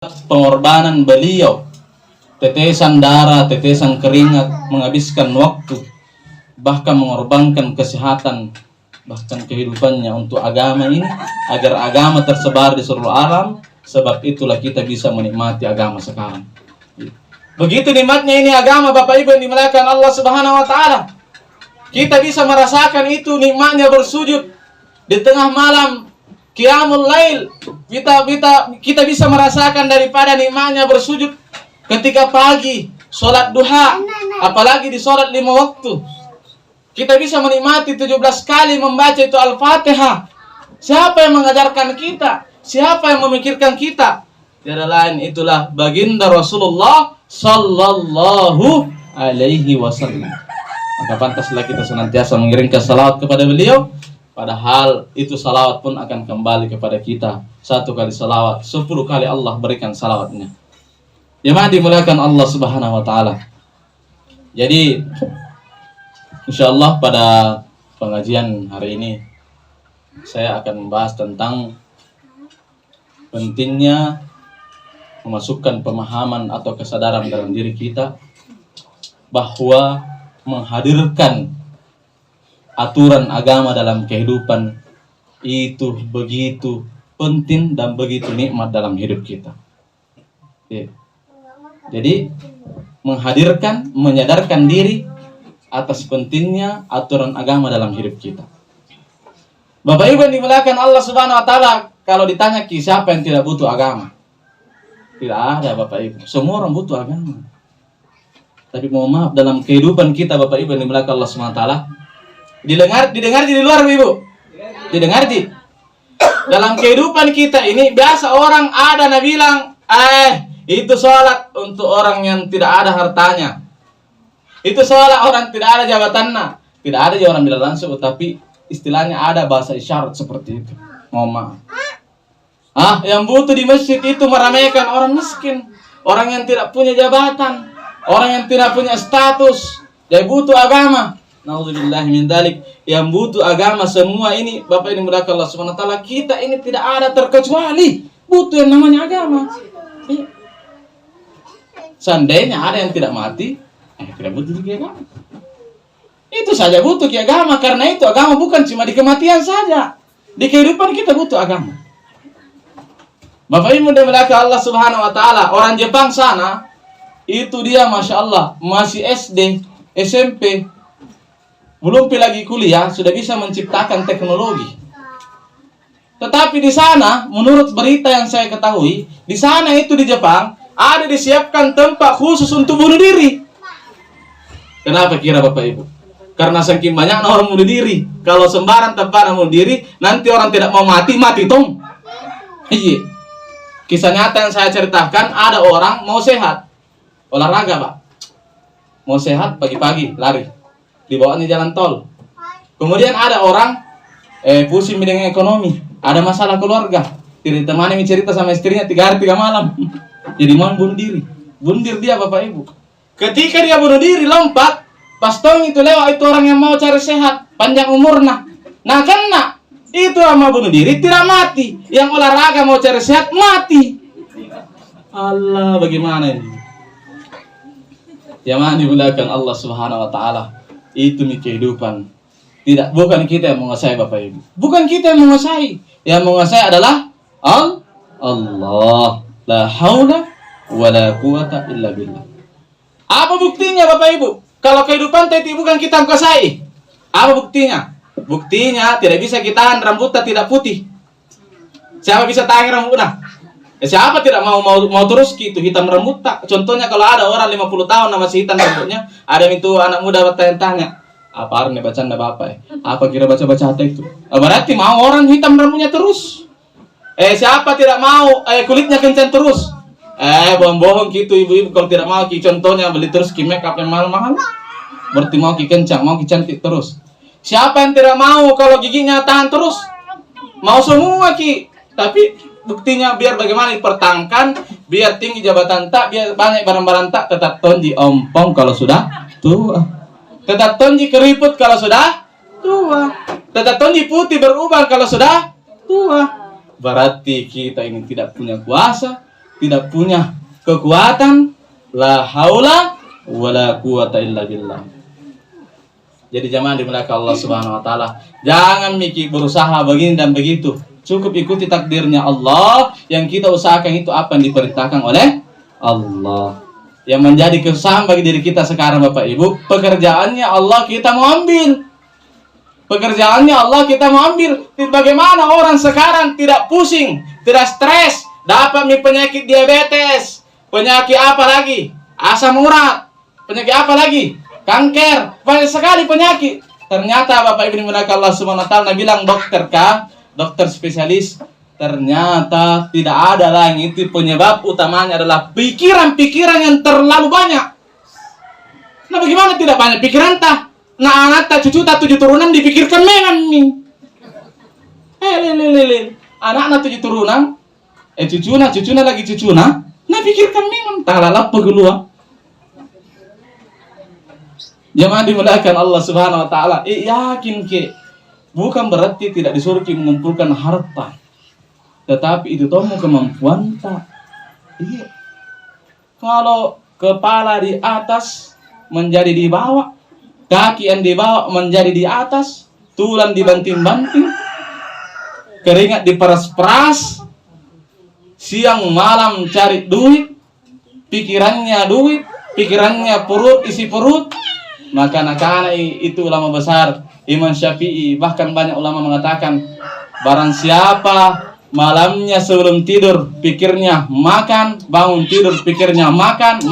pengorbanan beliau, tetesan darah, tetesan keringat, menghabiskan waktu, bahkan mengorbankan kesehatan, bahkan kehidupannya untuk agama ini, agar agama tersebar di seluruh alam. Sebab itulah kita bisa menikmati agama sekarang. Begitu nikmatnya ini agama, Bapak Ibu yang dimuliakan Allah Subhanahu wa taala. Kita bisa merasakan itu nikmatnya bersujud di tengah malam, qiyamul lail. Kita bisa merasakan daripada nikmatnya bersujud ketika pagi, sholat duha, apalagi di sholat 5 waktu. Kita bisa menikmati 17 kali membaca itu Al-Fatihah. Siapa yang mengajarkan kita? Siapa yang memikirkan kita? Tiada lain itulah baginda Rasulullah sallallahu alaihi wasallam. Maka pantaslah kita senantiasa mengirimkan salawat kepada beliau. Padahal itu salawat pun akan kembali kepada kita. 1 kali salawat, 10 kali Allah berikan salawatnya. Jemaah dimuliakan Allah Subhanahu wa taala. Jadi insyaallah pada pengajian hari ini saya akan membahas tentang pentingnya memasukkan pemahaman atau kesadaran dalam diri kita bahwa menghadirkan aturan agama dalam kehidupan itu begitu penting dan begitu nikmat dalam hidup kita. Jadi menghadirkan, menyadarkan diri atas pentingnya aturan agama dalam hidup kita. Bapak Ibu yang dimuliakan Allah Subhanahu wa taala, kalau ditanya siapa yang tidak butuh agama? Tidak ada, Bapak Ibu. Semua orang butuh agama. Tapi mohon maaf, dalam kehidupan kita Bapak Ibu yang dimuliakan Allah Subhanahu wa taala, didengar di luar Ibu. Didengar di dalam kehidupan kita ini biasa orang ada bilang, itu sholat untuk orang yang tidak ada hartanya. Itu sholat orang tidak ada jabatannya. Tidak ada orang bilang langsung, tapi istilahnya ada bahasa isyarat seperti itu. Mohon maaf. Yang butuh di masjid itu meramaikan orang miskin, orang yang tidak punya jabatan, orang yang tidak punya status. Dia butuh agama. Nauzubillah min dzalik. Yang butuh agama semua ini, Bapak ini dimuliakan Allah Subhanahu wa taala, kita ini tidak ada terkecuali butuh yang namanya agama. Seandainya ada yang tidak mati, tidak butuh lagi agama. Itu saja butuh agama, karena itu agama bukan cuma di kematian saja. Di kehidupan kita butuh agama. Bapak Ibu dimuliakan Allah Subhanahu wa taala, orang Jepang sana itu dia Masya Allah masih SD, SMP, belum lagi kuliah sudah bisa menciptakan teknologi. Tetapi di sana menurut berita yang saya ketahui, di sana itu di Jepang ada disiapkan tempat khusus untuk bunuh diri. Kenapa kira Bapak Ibu? Karena saking banyak orang bunuh diri. Kalau sembarang tempat bunuh diri, nanti orang tidak mau mati tong. Iya. Kisah nyata yang saya ceritakan, ada orang mau sehat, olahraga Pak, mau sehat pagi-pagi lari, dibawanya jalan tol. Kemudian ada orang pusing dengan ekonomi, ada masalah keluarga, tidak ditemani cerita sama istrinya 3 hari 3 malam, jadi mau bunuh diri. Bunuh diri dia Bapak Ibu. Ketika dia bunuh diri lompat, pas tong itu lewat itu orang yang mau cari sehat, panjang umurnya. Nah kena itu mau bunuh diri tidak mati, yang olahraga mau cari sehat mati. Allah, bagaimana ini? Yang dimuliakan Allah Subhanahu wa taala, itu nih kehidupan. Bukan kita yang menguasai Bapak Ibu. Bukan kita yang menguasai. Yang menguasai adalah Allah. La haula wala quwata illa billah. Apa buktinya Bapak Ibu? Kalau kehidupan itu bukan kita menguasai. Apa buktinya? Buktinya tidak bisa kita tahan rambutnya tidak putih. Siapa bisa tahan rambutnya? Siapa tidak mau terus gitu hitam rambut tak? Contohnya kalau ada orang 50 tahun masih hitam rambutnya, ada itu anak muda bertanya-tanya, apa artinya bacaan Bapak? Apa kira baca-baca itu? Berarti mau orang hitam rambutnya terus. Siapa tidak mau kulitnya kencang terus? Bohong-bohong gitu ibu-ibu, kalau tidak mau contohnya beli terus make up yang mahal-mahal. Berarti mau kencang, mau cantik terus. Siapa yang tidak mau kalau giginya tahan terus? Mau semua tapi buktinya biar bagaimana dipertahankan, biar tinggi jabatan tak, biar banyak barang-barang tak, tetap tonji ompong kalau sudah tua. Tetap tonji keriput kalau sudah tua. Tetap tonji putih berubah kalau sudah tua. Berarti kita ini tidak punya kuasa, tidak punya kekuatan, la haula wala quwata illa billah. Jadi jamaah dimuliakan Allah Subhanahu wa taala, jangan mikir berusaha begini dan begitu. Cukup ikuti takdirnya Allah, yang kita usahakan itu apa yang diperintahkan oleh Allah. Yang menjadi kesusahan bagi diri kita sekarang Bapak Ibu, pekerjaannya Allah kita mau ambil. Pekerjaannya Allah kita mau ambil. Bagaimana orang sekarang tidak pusing, tidak stres, dapat penyakit diabetes, penyakit apa lagi? Asam urat, penyakit apa lagi? Kanker, banyak sekali penyakit. Ternyata Bapak Ibu dimuliakan Allah Subhanahu wa taala, bilang dokter dokter spesialis, ternyata tidak ada lagi itu penyebab utamanya adalah pikiran-pikiran yang terlalu banyak. Nah bagaimana tidak banyak pikiran tah? Nah anak tak cucu tak 7 turunan dipikirkan memang nih. Anak 7 turunan, cucuna lagi cucuna, nah pikirkan memang tak lalap pegeluang. Jemaah dimuliakan Allah Subhanahu wa taala, yakin ke bukan berarti tidak disuruh mengumpulkan harta, tetapi itu tomo kemampuan tak. Iya. Kalau kepala di atas menjadi di bawah, kaki yang di bawah menjadi di atas, tulang dibanting-banting, keringat diperas-peras, siang malam cari duit, pikirannya perut, isi perut. Maka anak-anak itu ulama besar Imam Syafi'i, bahkan banyak ulama mengatakan, barang siapa malamnya sebelum tidur pikirnya makan, bangun tidur pikirnya makan,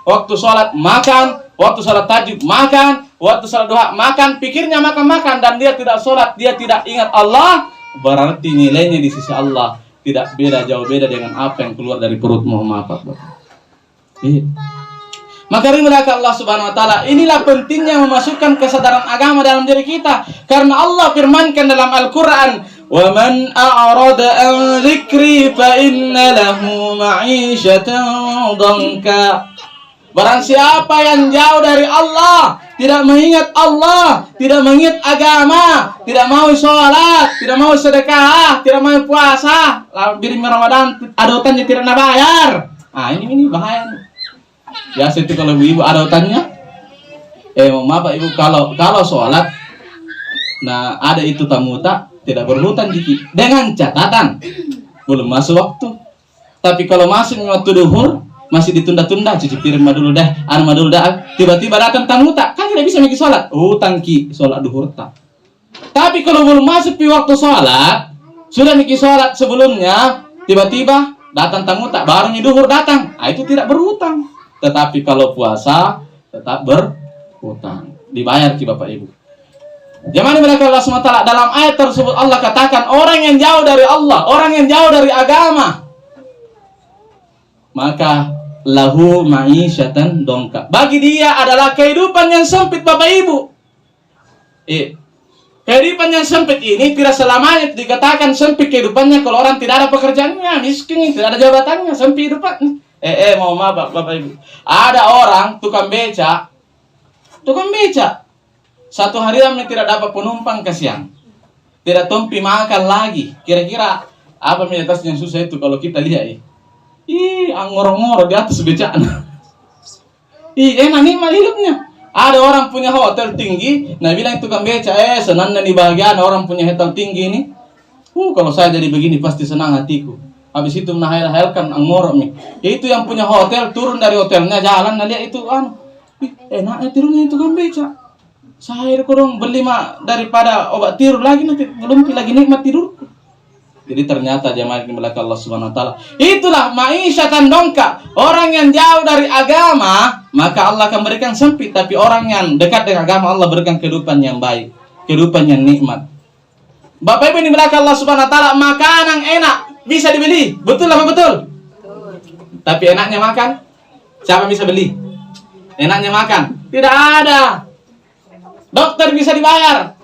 waktu sholat makan, waktu sholat tahajud makan, waktu sholat duha makan, pikirnya makan, dan dia tidak sholat, dia tidak ingat Allah, berarti nilainya di sisi Allah tidak jauh beda dengan apa yang keluar dari perut Muhammad. Iya. Maka dimuliakan Allah Subhanahu wa taala, inilah pentingnya memasukkan kesadaran agama dalam diri kita. Karena Allah firmankan dalam Al-Qur'an, "Wa man a'rada an dzikri fa inna lahu ma'isyatan dhanka." Barang siapa yang jauh dari Allah, tidak mengingat Allah, tidak mengingat agama, tidak mau sholat, tidak mau sedekah, tidak mau puasa, lalu di Ramadan ada utangnya tidak bayar. Ah, ini bahaya. Biasa itu kalau ibu ada utangnya, maaf Pak Ibu, kalau sholat, nah ada itu tamu tak tidak berhutang dikit, dengan catatan belum masuk waktu. Tapi kalau masuk waktu duhur masih ditunda-tunda, cuci piring dulu dah, dulu dah, tiba-tiba datang tamu tak, kan tidak bisa lagi sholat, hutang ki sholat duhur tak. Tapi kalau belum masuk di waktu sholat, sudah miki sholat sebelumnya, tiba-tiba datang tamu tak, baru duhur datang, itu tidak berhutang. Tetapi kalau puasa tetap berhutang, dibayar ki Bapak Ibu. Jemaah dimuliakan Allah SWT, dalam ayat tersebut Allah katakan, orang yang jauh dari Allah, orang yang jauh dari agama, maka lahu ma'isyatan dongka, bagi dia adalah kehidupan yang sempit Bapak Ibu. Kehidupan yang sempit ini tidak selamanya dikatakan sempit kehidupannya kalau orang tidak ada pekerjaannya, miskin, tidak ada jabatannya, sempit kehidupannya. Mau maaf Bapak Ibu, ada orang tukang beca, satu hari tidak dapat penumpang kasihan, tidak tompi makan lagi. Kira-kira apa atas yang susah itu kalau kita lihat angor-ngor di atas becaan. Enak nikmat hidupnya. Ada orang punya hotel tinggi, nah bilang tukang beca, senang dan bahagia orang punya hotel tinggi ini. Kalau saya jadi begini pasti senang hatiku. Habis itu menahayal-hayalkan angor nih. Itu yang punya hotel turun dari hotelnya jalan, nah lihat itu enaknya turunnya itu kan beca. Saya kurang beli daripada obat tidur lagi, nanti belum lagi nikmat tidur. Jadi ternyata jemaah yang dimuliakan Allah Subhanahu wa taala, itulah ma'isyatan dongka. Orang yang jauh dari agama, maka Allah akan berikan sempit, tapi orang yang dekat dengan agama Allah berikan kehidupan yang baik, kehidupan yang nikmat. Bapak Ibu yang dimuliakan Allah Subhanahu wa taala, makanan enak bisa dibeli, betul apa betul? Tapi enaknya makan, siapa bisa beli? Enaknya makan, tidak ada. Dokter bisa dibayar,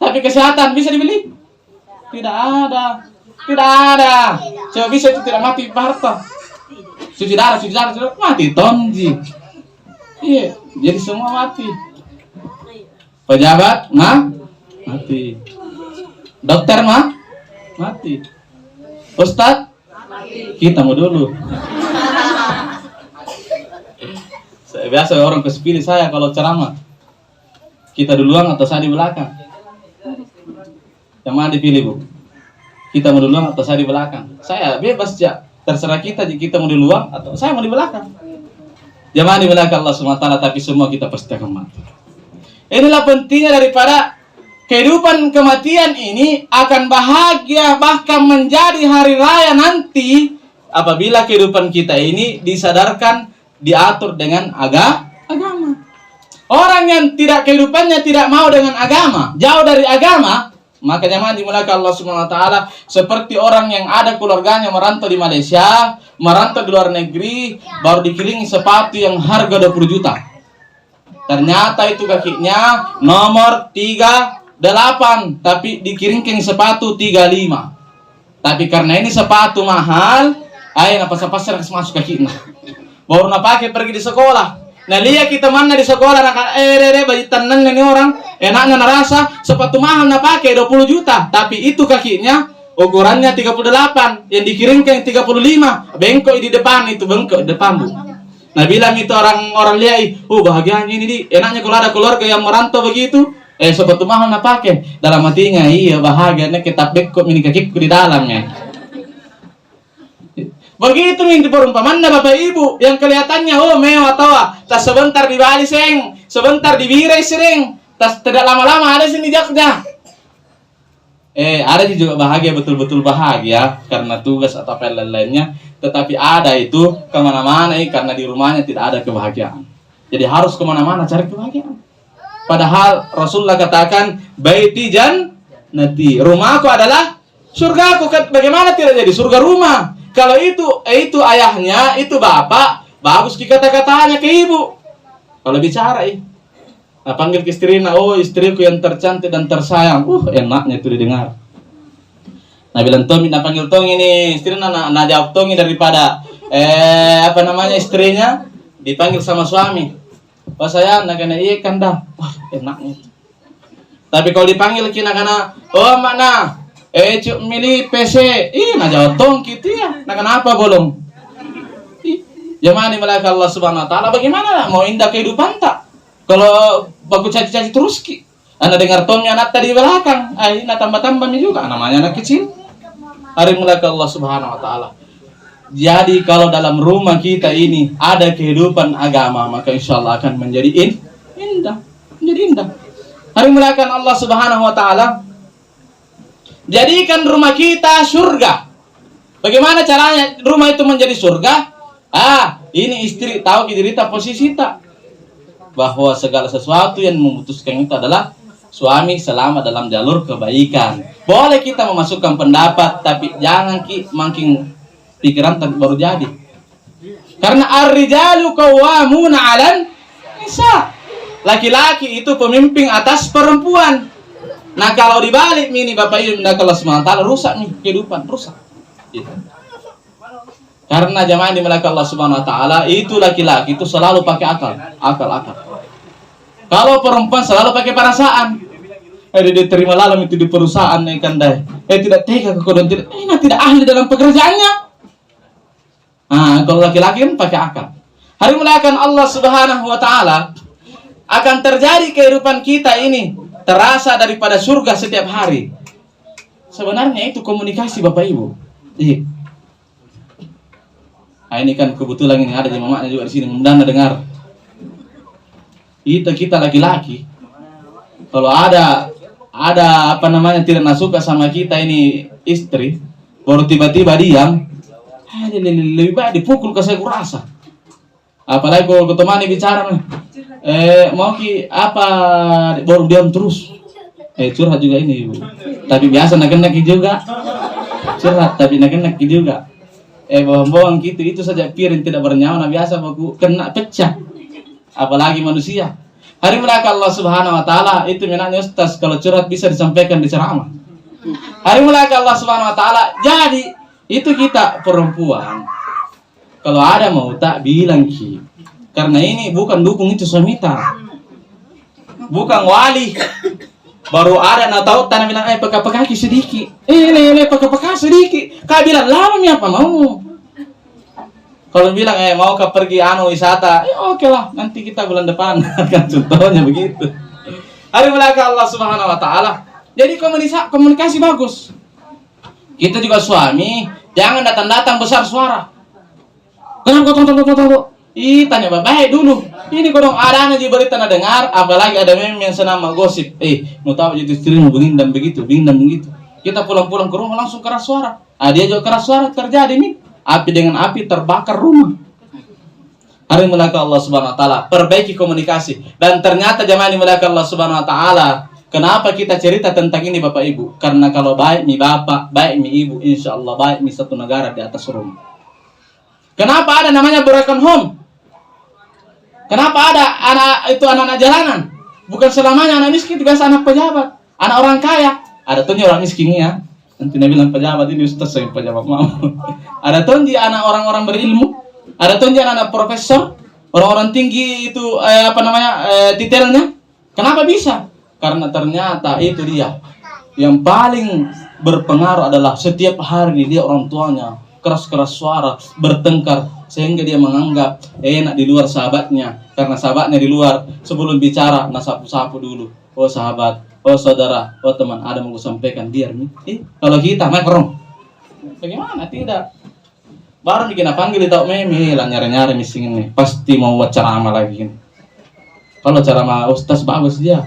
tapi kesehatan bisa dibeli? Tidak ada. Coba bisa itu tidak mati harta. Cuci darah mati tonji. Iya, jadi semua mati. Pejabat mati. Dokter mati. Ustadz Kita mau dulu. Biasa orang kepilih saya kalau ceramah. Kita duluan atau saya di belakang? Yang mana dipilih, Bu? Kita mau duluan atau saya di belakang? Saya bebas ya. Terserah kita mau duluan atau saya mau di belakang. Jangan di belakang Allah SWT, tapi semua kita pasti akan mati. Inilah pentingnya daripada kehidupan kematian ini akan bahagia bahkan menjadi hari raya nanti apabila kehidupan kita ini disadarkan, diatur dengan agama. Orang yang tidak kehidupannya tidak mau dengan agama, jauh dari agama, maka jangan dimulakan Allah Subhanahu wa taala seperti orang yang ada keluarganya merantau di Malaysia, merantau di luar negeri, baru dikiringi sepatu yang harga 20 juta. Ternyata itu kakinya nomor 38, tapi dikiringkan sepatu 35. Tapi karena ini sepatu mahal, ayo pas-pasar masuk kakinya. Baru pakai pergi di sekolah. Nah lihat kita mana di sekolah baju tenang ini orang enaknya narasa sepatu mahal pakai 20 juta, tapi itu kakinya ukurannya 38, yang dikirimkan 35, bengkok di depan, itu bengkok di depan, Bu. Nah bilang itu orang lihat, bahagianya ini enaknya kalau ada keluarga yang merantau begitu, sepatu mahal pakai, dalam hatinya iya bahagianya kita bengkok ini kakiku di dalamnya. Begitu yang diperumpamaan Bapak Ibu yang kelihatannya mewah tawa, tas sebentar di Bali seng, sebentar di Birai sering, tas tidak lama-lama ada sini Jogja. Ada juga bahagia, betul-betul bahagia karena tugas atau apa lainnya, tetapi ada itu kemana-mana karena di rumahnya tidak ada kebahagiaan. Jadi harus kemana-mana cari kebahagiaan. Padahal Rasulullah katakan baiti jannati, rumahku adalah surgaku. Bagaimana tidak jadi surga rumah? Kalau itu ayahnya, itu bapak, bagus kata-katanya ke ibu. Kalau bicara, panggil ke istrinya, istriku yang tercantik dan tersayang. Enaknya itu didengar. Nah bilang Tommy, panggil Tommy ini, istrinya jawab Tommy daripada istrinya dipanggil sama suami. Sayang, kena iya kan dah. Enaknya. Tapi kalau dipanggil kena makna. Cuk milih PC, jawab tong gitu ya. Kenapa bolong? Jangan dimalakan Allah Subhanahu wa taala. Bagaimana mau indah kehidupan tak? Kalau bagus caci-caci terus Anda dengar tongnya anak tadi belakang. Tambah-tambah juga namanya anak kecil. Hari mulakan Allah Subhanahu wa taala. Jadi kalau dalam rumah kita ini ada kehidupan agama, maka insyaallah akan menjadi indah. Menjadi indah. Hari mulakan Allah Subhanahu wa taala jadikan rumah kita surga. Bagaimana caranya rumah itu menjadi surga? Ini istri tahu cerita posisi tak, bahwa segala sesuatu yang memutuskan itu adalah suami selama dalam jalur kebaikan. Boleh kita memasukkan pendapat, tapi jangan makin pikiran baru jadi. Karena ar-rijalu qawwamuna 'alan nisa. Laki-laki itu pemimpin atas perempuan. Nah kalau dibalik ini Bapak Ibu Allah SWT rusak nih kehidupan, rusak. Karena jamaah dimiliki Allah Subhanahu Wa Taala itu laki-laki itu selalu pakai akal. Kalau perempuan selalu pakai perasaan. Dia terima lalam itu di perusahaan kan dah. Tidak tega kekodon tidak ahli dalam pekerjaannya. Kalau laki-laki kan pakai akal. Hari mulakan Allah Subhanahu Wa Taala akan terjadi kehidupan kita ini terasa daripada surga setiap hari. Sebenarnya itu komunikasi Bapak Ibu. Ini kan kebetulan ini ada mamaknya juga di sini, mudah-mudahan dengar. Kita laki-laki kalau ada tidak suka sama kita ini istri, baru tiba-tiba diam, lebih baik dipukul ke saya kurasa. Apalagi kalau ketemani bicara mau baru diam terus. Curhat juga ini Ibu. Tapi biasa nak-nak juga. Curhat tapi nak-nak juga. Bohong gitu, itu saja piring tidak bernyawa, biasa baku kena pecah. Apalagi manusia. Hari mereka Allah Subhanahu wa taala itu menanya ustaz kalau curhat bisa disampaikan di ceramah. Hari mereka Allah Subhanahu wa taala. Jadi itu kita perempuan kalau ada mau tak bilang karena ini bukan dukung itu suamita. Bukan wali. Baru ada na tahu tanah bilang peka-peka sedikit. Ini peka-peka sedikit. Kau bilang lama mi apa mau? Kalau bilang mau kau pergi wisata, oke lah, nanti kita bulan depan. Kan contohnya begitu. Hari mulaka Allah Subhanahu wa taala. Jadi komunikasi bagus. Kita juga suami, jangan datang-datang besar suara. Kenapa kau tanya baik dulu. Ini kodong ada aja berita na dengar, apalagi ada meme yang senama gosip. Mau tahu jadi istrimu begini begitu. Kita pulang-pulang ke rumah langsung keras suara. Dia juga keras suara terjadi nih. Api dengan api terbakar rumah. Hari mulaka Allah Subhanahu wa taala, perbaiki komunikasi. Dan ternyata jemaah mulaka Allah Subhanahu wa taala, kenapa kita cerita tentang ini Bapak Ibu? Karena kalau baik mi bapak, baik mi ibu, insya Allah baik mi satu negara di atas rumah. Kenapa ada namanya broken home? Kenapa ada anak-anak jalanan? Bukan selamanya anak miskin, biasa anak pejabat, anak orang kaya. Ada tuh orang miskin ya. Nanti dia bilang pejabat ini ustaz saya pejabat mau. Ada tuh anak orang-orang berilmu. Ada tuh anak profesor, orang-orang tinggi itu titelnya. Kenapa bisa? Karena ternyata itu dia yang paling berpengaruh adalah setiap hari dia orang tuanya keras-keras suara, bertengkar, sehingga dia menganggap enak di luar sahabatnya. Karena sahabatnya di luar, sebelum bicara, sapu-sapu dulu. Oh sahabat, oh saudara, oh teman, ada mau sampaikan, biar nih. Kalau kita, makrong. Bagaimana? Tidak. Baru bikin panggil, tahu meme, lah nyari-nyari missing ini. Pasti mau buat ceramah lagi. Kalau ceramah ustaz bagus dia.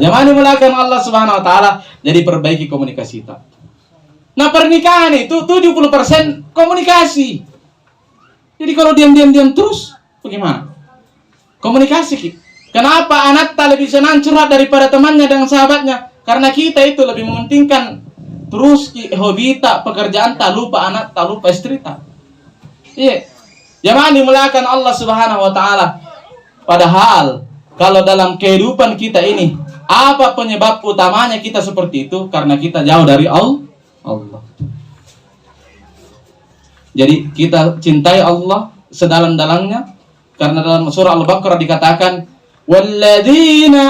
Jangan dimulakan Allah Subhanahu wa taala. Jadi perbaiki komunikasi kita. Nah pernikahan itu 70% komunikasi. Jadi kalau diam terus, bagaimana? Komunikasi. Kenapa anak tak lebih senang curhat daripada temannya dengan sahabatnya? Karena kita itu lebih mementingkan terus hobi tak, pekerjaan tak, lupa anak tak, lupa istri tak. Iya. Jangan dimulakan Allah Subhanahu wa taala. Padahal kalau dalam kehidupan kita ini, apa penyebab utamanya kita seperti itu? Karena kita jauh dari Allah. Jadi kita cintai Allah sedalam-dalamnya. Karena dalam surah Al-Baqarah dikatakan, walladzina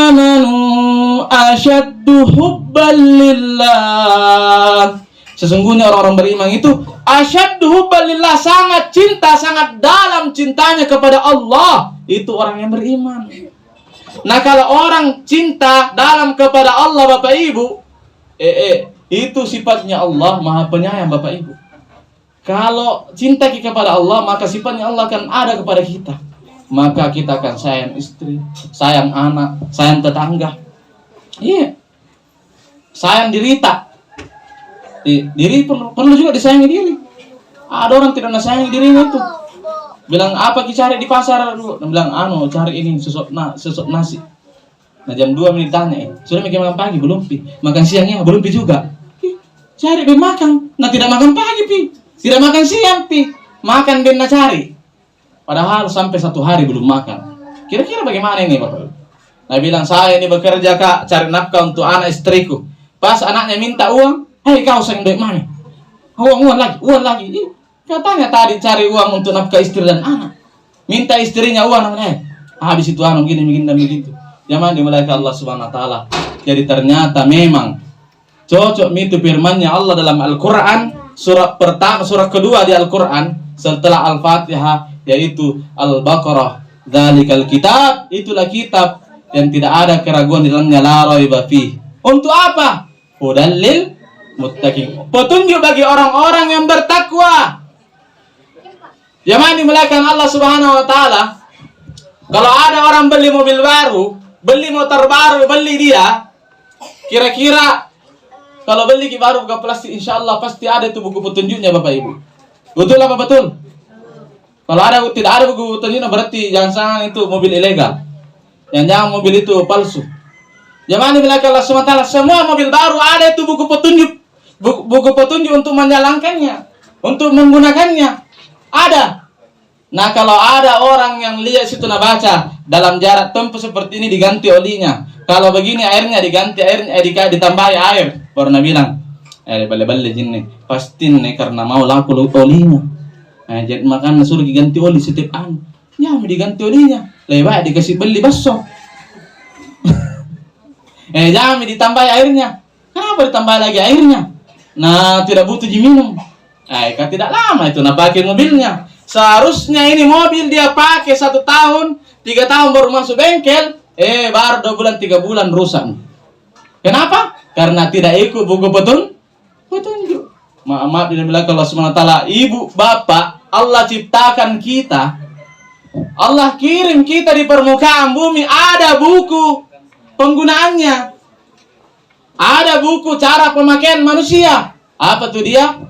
amanu asyaddu hubban lillah. Sesungguhnya orang-orang beriman itu asyaddu hubban lillah, sangat cinta, sangat dalam cintanya kepada Allah. Itu orang yang beriman. Nah kalau orang cinta dalam kepada Allah Bapak Ibu, itu sifatnya Allah Maha Penyayang Bapak Ibu. Kalau cinta kita kepada Allah, maka sifatnya Allah akan ada kepada kita. Maka kita akan sayang istri, sayang anak, sayang tetangga. Iya. Sayang diri tak. Diri perlu juga disayangi diri. Ada orang tidak sayangi dirinya itu. Bilang apa cari di pasar dulu. Bilang cari ini sesok nasi. Nah jam 2 menit tanya, sudah makan pagi belum pi? Makan siangnya belum pi juga. Cari ben makan. Nah tidak makan pagi pi. Tidak makan siang pi. Makan ben cari. Padahal sampai 1 hari belum makan. Kira-kira bagaimana ini Bapak? Nah bilang saya ini bekerja Kak, cari nafkah untuk anak istriku. Pas anaknya minta uang, hei kau sayang duit mana? Uang lagi. Katanya tadi cari uang untuk nafkah istri dan anak. Minta istrinya uang, habis itu gini dan begitu. Jangan dimulai Allah Subhanahu wa taala. Jadi ternyata memang cocok itu firman-Nya Allah dalam Al-Qur'an, surah kedua di Al-Qur'an setelah Al-Fatihah, yaitu Al-Baqarah. Dzalikal kitab, itulah kitab yang tidak ada keraguan di dalamnya, la raiba fi. Untuk apa? Hudal lil muttaqin. Petunjuk bagi orang-orang yang bertakwa. Jangan dimulakan Allah Subhanahu wa taala. Kalau ada orang beli mobil baru, beli motor baru, beli dia, kira-kira kalau beli baru buka plastik, insyaallah pasti ada itu buku petunjuknya Bapak Ibu. Betul apa betul? Kalau tidak ada buku petunjuknya berarti jangan itu mobil ilegal. Jangan mobil itu palsu. Jangan dimulakan Allah Subhanahu wa taala. Semua mobil baru ada itu buku petunjuk. Buku petunjuk untuk menjalankannya, untuk menggunakannya. Ada. Nah kalau ada orang yang lihat situ baca dalam jarak tempuh seperti ini diganti olinya. Kalau begini airnya diganti airnya, ditambahi air. Baru Nabi bilang, bale-bale jinne pasti nih karena mau laku olinya. Jadi makan suruh diganti oli setiap an. Ya diganti olinya. Lebih baik dikasih beli bakso. Jangan ditambah airnya. Kenapa ditambah lagi airnya? Nah, tidak butuh diminum. Kan tidak lama itu nah pakai mobilnya. Seharusnya ini mobil dia pakai 1 tahun, 3 tahun baru masuk bengkel. Baru 2 bulan, 3 bulan rusak. Kenapa? Karena tidak ikut buku petunjuk. Maaf bila Allah SWT, ibu, bapak, Allah ciptakan kita. Allah kirim kita di permukaan bumi, ada buku penggunaannya. Ada buku cara pemakaian manusia. Apa tuh dia?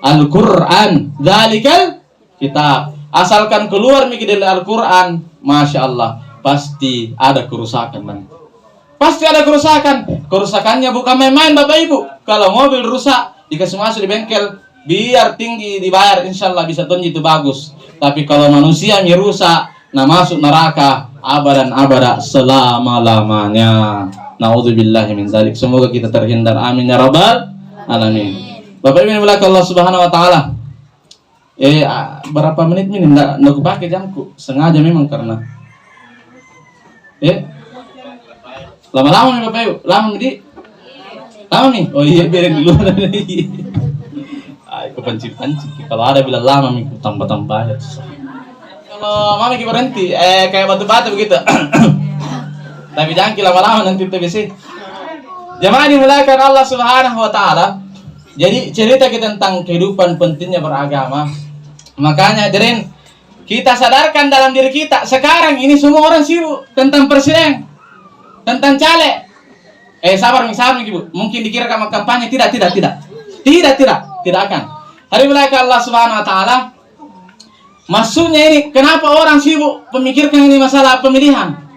Al-Quran. Dzalikal kitab. Asalkan keluar dari Al-Quran, Masya Allah, pasti ada kerusakan nanti. Pasti ada kerusakan. Kerusakannya bukan main-main Bapak Ibu. Kalau mobil rusak, dikasih masuk di bengkel, biar tinggi dibayar, insya Allah bisa tonji itu bagus. Tapi kalau manusia rusak, nah masuk neraka abadan abada selama-lamanya. Na'udzubillahi min dzalik. Semoga kita terhindar. Amin ya rabbal alamin. Bapak Ibu yang dimuliakan Allah Subhanahu wa taala. Berapa menit ini enggak pakai jamku. Sengaja memang karena lama-lama nih Bapak Ibu. Lama nih. Oh iya, biarin dulu. Kepanci-panci. Kalau ada bilang lama nih tambah-tambah ya. Kalau mami berhenti kayak batu-batu begitu. Tapi jangan lama-lama nanti TBC. Jemaah dimuliakan Allah Subhanahu wa taala. Jadi cerita kita tentang kehidupan pentingnya beragama. Makanya hadirin, kita sadarkan dalam diri kita sekarang ini semua orang sibuk tentang presiden, tentang caleg. Sabar Ibu. Mungkin dikira kampanye, tidak akan. Hari muliakan Allah Subhanahu wa taala. Maksudnya ini kenapa orang sibuk memikirkan ini masalah pemilihan?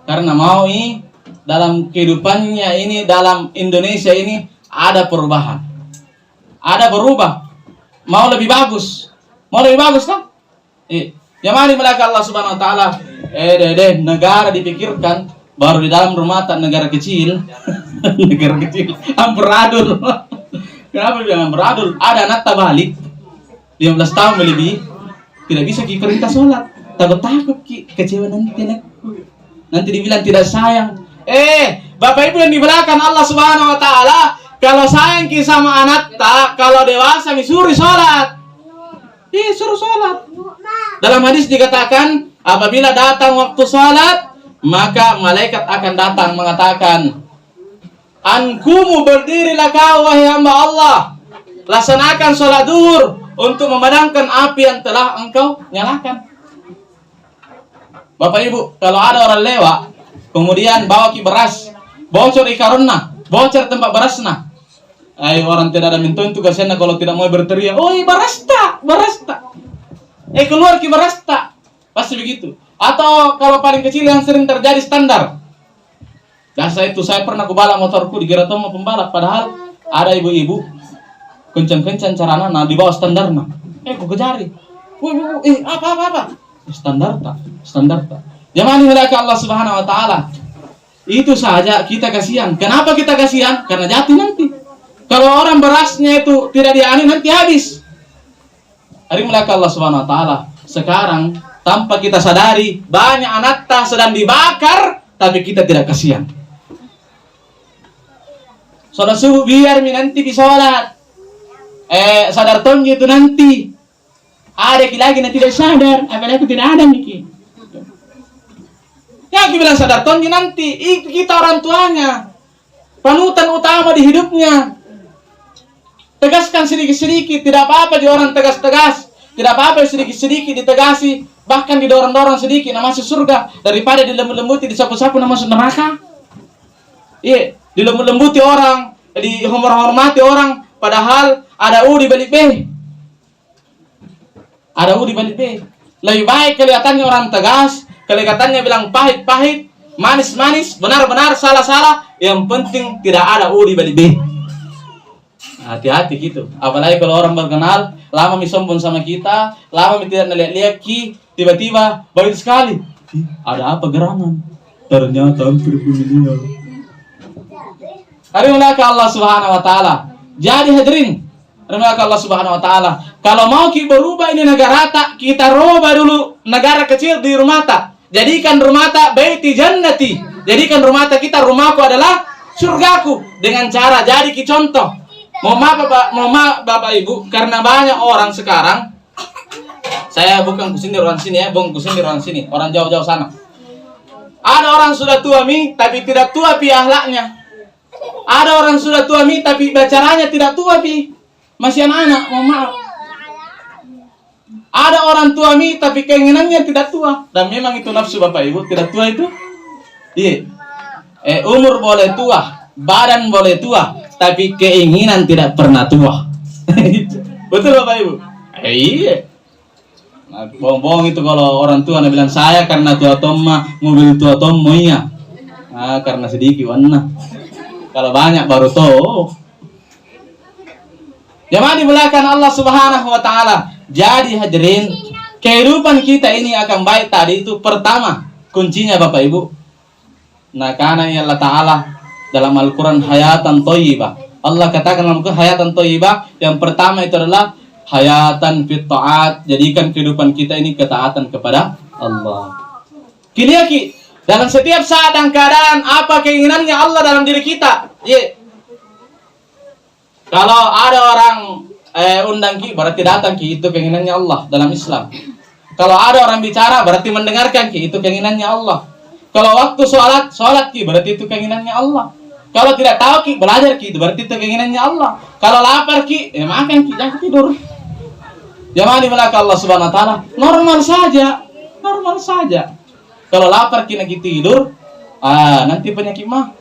Karena mau ini dalam kehidupannya ini, dalam Indonesia ini ada perubahan. Ada berubah. Mau lebih bagus kan? Yang mari melaka Allah Subhanahu wa taala. Negara dipikirkan baru di dalam rumah tak negara kecil. Negara kecil amburadul. Kenapa bilang amburadul? Ada anak tabalik 15 tahun lebih tidak bisa perintah sholat. Takut kecewa nanti dibilang tidak sayang. Bapak Ibu yang dimuliakan Allah Subhanahu wa taala, kalau sayang sama anak tak, kalau dewasa suruh sholat. Suruh sholat. Dalam hadis dikatakan, apabila datang waktu sholat, maka malaikat akan datang mengatakan, "Ankumu, berdirilah kau wahai hamba Allah. Laksanakan sholat zuhur untuk memadamkan api yang telah engkau nyalakan." Bapak Ibu, kalau ada orang lewat, kemudian bawa beras, bocor ikaronna, bocor tempat berasna. Orang tidak ada minta itu kasihnya kalau tidak mau berteriak, beras tak. Keluar beras tak. Pasti begitu. Atau kalau paling kecil yang sering terjadi standar. Biasa itu saya pernah kubalap motorku di Geratoma pembalap, padahal ada ibu-ibu kencang-kencang carana di bawah standarnya. Ku kejari. Apa? Standar tak. Jangan dimuliakan Allah Subhanahu wa taala. Itu saja kita kasihan. Kenapa kita kasihan? Karena jatuh nanti. Kalau orang berasnya itu tidak diani nanti habis. Hari muliakan Allah Subhanahu wa taala. Sekarang tanpa kita sadari banyak anak sedang dibakar tapi kita tidak kasihan. Salat subuh biar nanti disolat. Sadar tonji itu nanti. Ada lagi nanti tidak sadar, apalagi tidak ada Miki. Ya aku bilang sadar tonji nanti, kita orang tuanya. Panutan utama di hidupnya. Tegaskan sedikit-sedikit, tidak apa-apa di orang tegas-tegas. Tidak apa-apa sedikit-sedikit ditegasi, bahkan didorong-dorong sedikit nah masuk surga daripada dilembut-lembuti, disapu-sapu nah masuk neraka. Dilembut-lembuti orang, dihormati orang, padahal ada U di balik B. Lebih baik kelihatannya orang tegas, kelihatannya bilang pahit-pahit, manis-manis, benar-benar salah-salah, yang penting tidak ada U di balik B. Hati-hati gitu. Apalagi kalau orang berkenal, lama sombong sama kita, lama tidak melihat-lihat tiba-tiba baik sekali. Ada apa gerangan? Ternyata hampir pemilihan. Hari muliakan Allah Subhanahu wa taala. Jadi hadirin, muliakan Allah Subhanahu wa taala. Kalau mau kita berubah ini negara tak, kita rubah dulu negara kecil di rumah tak. Jadikan rumata baiti jannati. Jadikan rumata kita, rumahku adalah surgaku. Dengan cara jadi contoh. Mau Bapak Ibu, karena banyak orang sekarang, saya bukan kusindir orang sini ya, bukan kusindir orang sini, orang jauh-jauh sana. Ada orang sudah tua tapi tidak tua akhlaknya. Ada orang sudah tua tapi bicaranya tidak tua masih anak-anak, mohon maaf. Ada orang tua tapi keinginannya tidak tua, dan memang itu nafsu Bapak Ibu, tidak tua itu. Iya. Umur boleh tua, badan boleh tua, tapi keinginan tidak pernah tua. Betul Bapak Ibu? Iya. Nah, bohong-bohong itu kalau orang tua bilang saya karena tua tomma mobil tua tommo iya. Nah, karena sedikit warna. Kalau banyak baru tahu. Jemaah dimulakan Allah Subhanahu wa taala. Jadi hadirin, kehidupan kita ini akan baik tadi itu pertama kuncinya Bapak Ibu. Nah, karena Allah Taala dalam Al-Qur'an hayatan thayyibah. Allah katakan dalam Al-Qur'an hayatan thayyibah, yang pertama itu adalah hayatan fit ta'at. Jadikan kehidupan kita ini ketaatan kepada Allah. Kini dalam setiap saat dan keadaan apa keinginannya Allah dalam diri kita. Kalau ada orang undang berarti datang itu keinginannya Allah dalam Islam. Kalau ada orang bicara berarti mendengarkan itu keinginannya Allah. Kalau waktu sholat berarti itu keinginannya Allah. Kalau tidak tahu belajar itu berarti itu keinginannya Allah. Kalau lapar makan jangan tidur. Jamaah di belakang Allah Subhanahu wa taala, normal saja. Kalau lapar lagi tidur, nanti penyakit mah.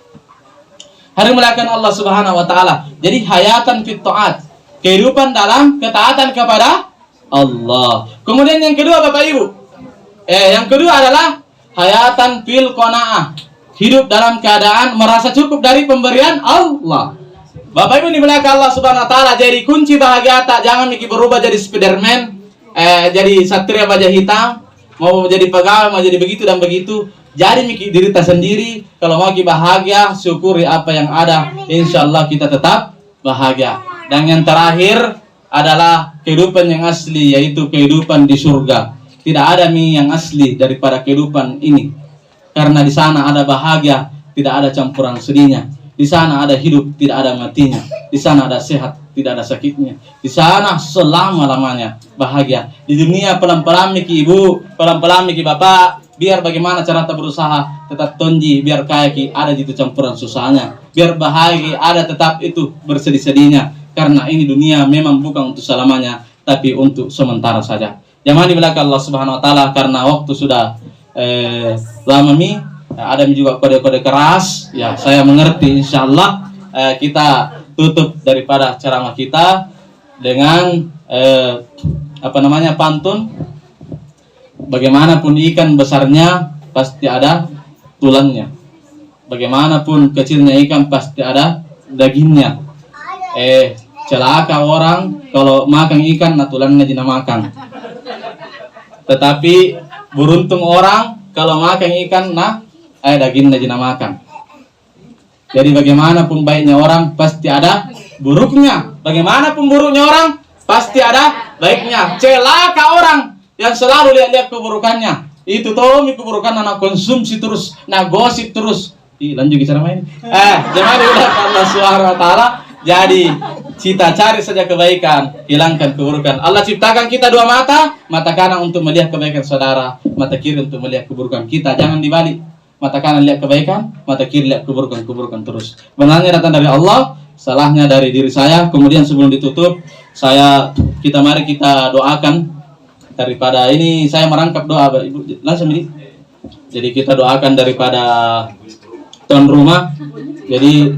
Hari melakukan Allah Subhanahu wa taala. Jadi hayatan fit taat, kehidupan dalam ketaatan kepada Allah. Kemudian yang kedua Bapak Ibu, yang kedua adalah hayatan fil qanaah, hidup dalam keadaan merasa cukup dari pemberian Allah. Bapak Ibu dimulakan Allah Subhanahu wa taala, jadi kunci bahagia tak jangan berubah jadi Spiderman, jadi satria wajah hitam, mau jadi pegawai, mau jadi begitu dan begitu. Jadi mikir diri kita sendiri, kalau mau bahagia, syukuri apa yang ada, insya Allah kita tetap bahagia. Dan yang terakhir adalah kehidupan yang asli, yaitu kehidupan di surga. Tidak ada yang asli daripada kehidupan ini, karena di sana ada bahagia, tidak ada campuran sedihnya. Di sana ada hidup, tidak ada matinya. Di sana ada sehat, tidak ada sakitnya. Di sana selama-lamanya bahagia. Di dunia pelan-pelan miki ibu, pelan-pelan miki bapak, biar bagaimana cara kita berusaha tetap tonji, biar kaya ada itu campuran susahnya. Biar bahagia ada tetap itu bersedih-sedihnya. Karena ini dunia memang bukan untuk selamanya, tapi untuk sementara saja. Jangan di belakang Allah Subhanahu wa taala, karena waktu sudah lama ada juga kode-kode keras, ya saya mengerti. Insyaallah kita tutup daripada ceramah kita dengan pantun. Bagaimanapun ikan besarnya pasti ada tulangnya. Bagaimanapun kecilnya ikan pasti ada dagingnya. Celaka orang kalau makan ikan tulangnya tidak makan. Tetapi beruntung orang kalau makan ikan dagingnya tidak makan. Jadi bagaimanapun baiknya orang pasti ada buruknya. Bagaimanapun buruknya orang pasti ada baiknya. Celaka orang yang selalu lihat-lihat keburukannya. Itu keburukan anak konsumsi terus, gosip terus. Lanjut bicara main. Jangan diulang Allah Subhanahu wa taala. Jadi kita cari saja kebaikan, hilangkan keburukan. Allah ciptakan kita dua mata kanan untuk melihat kebaikan saudara, mata kiri untuk melihat keburukan kita. Jangan dibalik. Mata kanan lihat kebaikan, mata kiri lihat keburukan terus. Benarnya datang dari Allah, salahnya dari diri saya. Kemudian sebelum ditutup, mari kita doakan. Daripada ini saya merangkap doa Ibu langsung ini. Jadi kita doakan daripada tuan rumah. Jadi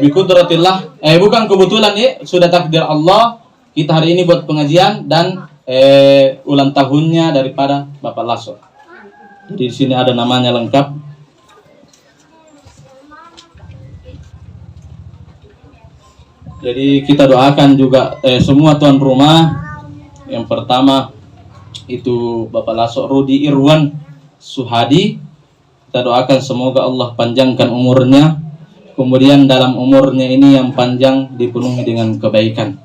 biqudratillah, bukan kebetulan sudah takdir Allah kita hari ini buat pengajian dan ulang tahunnya daripada Bapak Lasso. Jadi di sini ada namanya lengkap. Jadi kita doakan juga semua tuan rumah. Yang pertama itu Bapak Lasso Rudi Irwan Suhadi. Kita doakan semoga Allah panjangkan umurnya. Kemudian dalam umurnya ini yang panjang dipenuhi dengan kebaikan.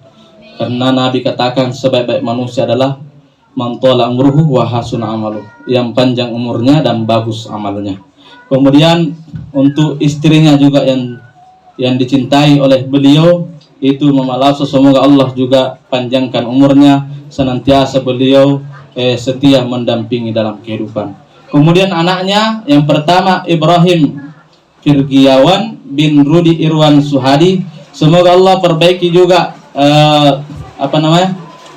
Karena Nabi katakan sebaik-baik manusia adalah man tala umruhu wa hasuna amaluh, yang panjang umurnya dan bagus amalnya. Kemudian untuk istrinya juga yang dicintai oleh beliau itu Mama Lafsa, semoga Allah juga panjangkan umurnya, senantiasa beliau setia mendampingi dalam kehidupan. Kemudian anaknya yang pertama Ibrahim Firgiawan bin Rudi Irwan Suhadi, semoga Allah perbaiki juga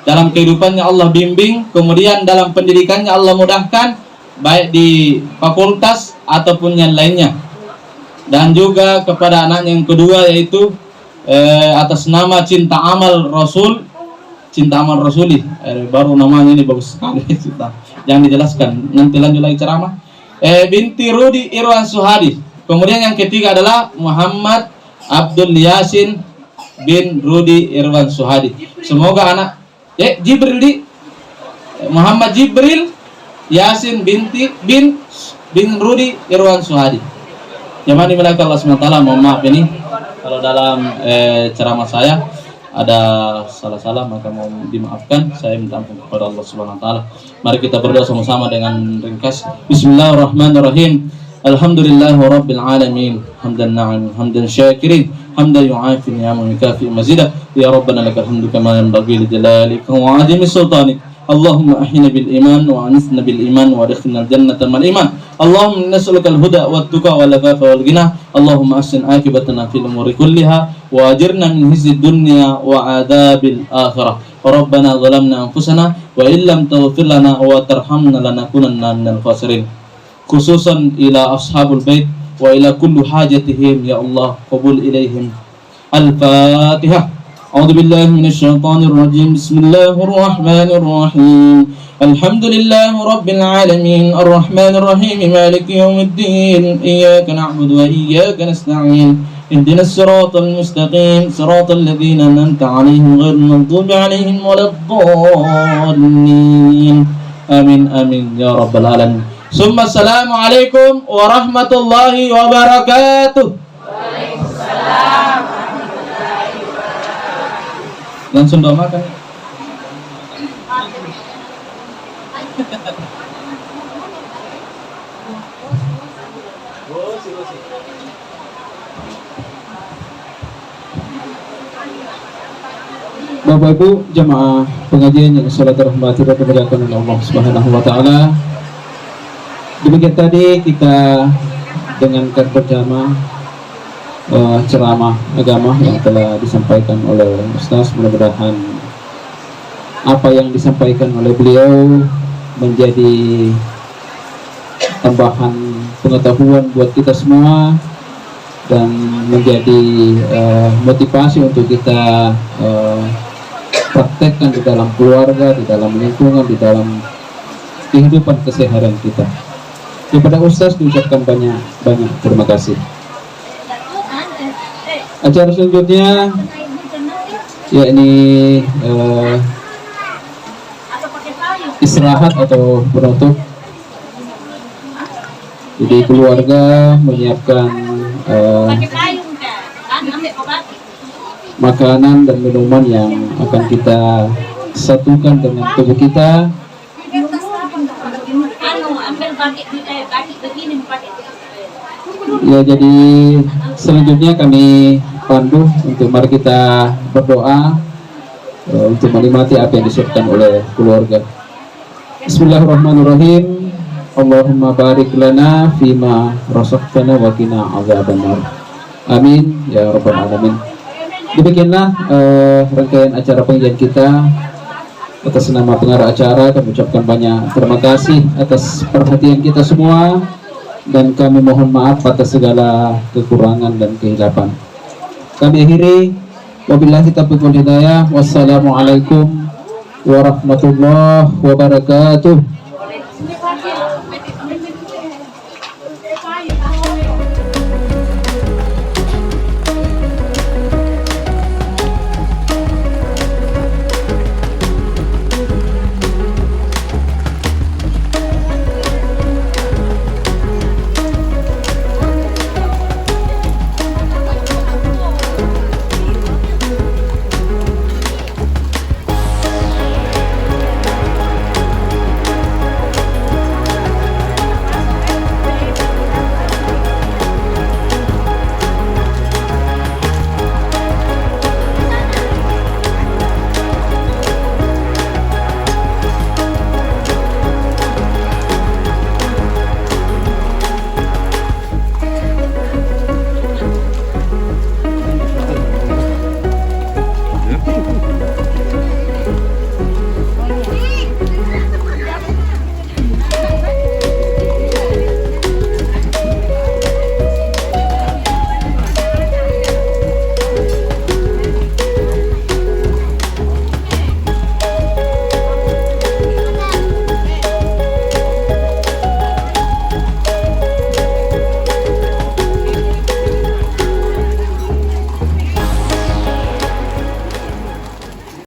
dalam kehidupannya, Allah bimbing. Kemudian dalam pendidikannya Allah mudahkan, baik di fakultas ataupun yang lainnya. Dan juga kepada anaknya yang kedua, yaitu atas nama Cinta Amal Rasul, Cinta Amal Rasuli, baru namanya ini bagus sekali. Jangan dijelaskan, nanti lanjut lagi ceramah. Binti Rudi Irwan Suhadi. Kemudian yang ketiga adalah Muhammad Abdul Yasin bin Rudi Irwan Suhadi. Semoga anak Muhammad Jibril Yasin bin Rudi Irwan Suhadi. Yang mana dimiliki Allah SWT. Mohon maaf ini kalau dalam ceramah saya ada salah-salah, maka mau dimaafkan. Saya minta ampun kepada Allah SWT. Mari kita berdoa sama-sama dengan ringkas. Bismillahirrahmanirrahim. Alhamdulillahirabbil alamin. Hamdan na'im, hamdan syakirin, hamdan yu'afi ni'amu mikafi mazidah. Ya Rabbana lakal hamdu kama yanbaghi li jalalika wa 'azimi sultanik. Allahumma ahyina bil iman wa anisna bil iman wa adkhilna al jannata mal iman. Allahumma nas'aluka al huda wat tuqa wal afafa wal ghina. Allahumma ahsin akibatana fil umuri kulliha wa ajirna min hizzid dunya wa adabil akhirah. Rabbana zalamna anfusana wa illam taghfir lana wa tarhamna lanakunanna minal khasirin. Khususan ila ashabul bait wa ila kulli hajatihim ya Allah qabul ilaihim. Al-Fatihah. أعوذ بالله من الشيطان الرجيم. بسم الله الرحمن الرحيم. الحمد لله رب العالمين الرحمن الرحيم مالك يوم الدين إياك نعبد وإياك نستعين اهدنا الصراط المستقيم صراط الذين أنعمت عليهم غير المغضوب عليهم ولا الضالين آمين آمين يا رب العالمين. ثم السلام عليكم ورحمة الله وبركاته. Langsung doa makan. Bapak Ibu jamaah pengajian yang salat rahmati dan dimuliakan oleh Allah Subhanahu wa taala. Demikian tadi kita dengarkan bersama ceramah agama yang telah disampaikan oleh Ustaz. Mudah-mudahan apa yang disampaikan oleh beliau menjadi tambahan pengetahuan buat kita semua dan menjadi motivasi untuk kita praktekkan di dalam keluarga, di dalam lingkungan, di dalam kehidupan keseharian kita. Kepada Ustaz diucapkan banyak terima kasih. Acara selanjutnya yakni istirahat atau penutup. Jadi keluarga menyiapkan makanan dan minuman yang akan kita satukan dengan tubuh kita. Ya, jadi selanjutnya kami pandu untuk mari kita berdoa untuk menikmati apa yang disiapkan oleh keluarga. Bismillahirrahmanirrahim. Allahumma barik lana fima razaqtana wa qina adzabannar. Amin ya rabbal alamin. Demikianlah rangkaian acara pengajian kita. Atas nama pengarah acara kami ucapkan banyak terima kasih atas perhatian kita semua, dan kami mohon maaf atas segala kekurangan dan kehilapan. Kami akhiri, wabillahi taufiq wal hidayah. Wassalamualaikum warahmatullahi wabarakatuh.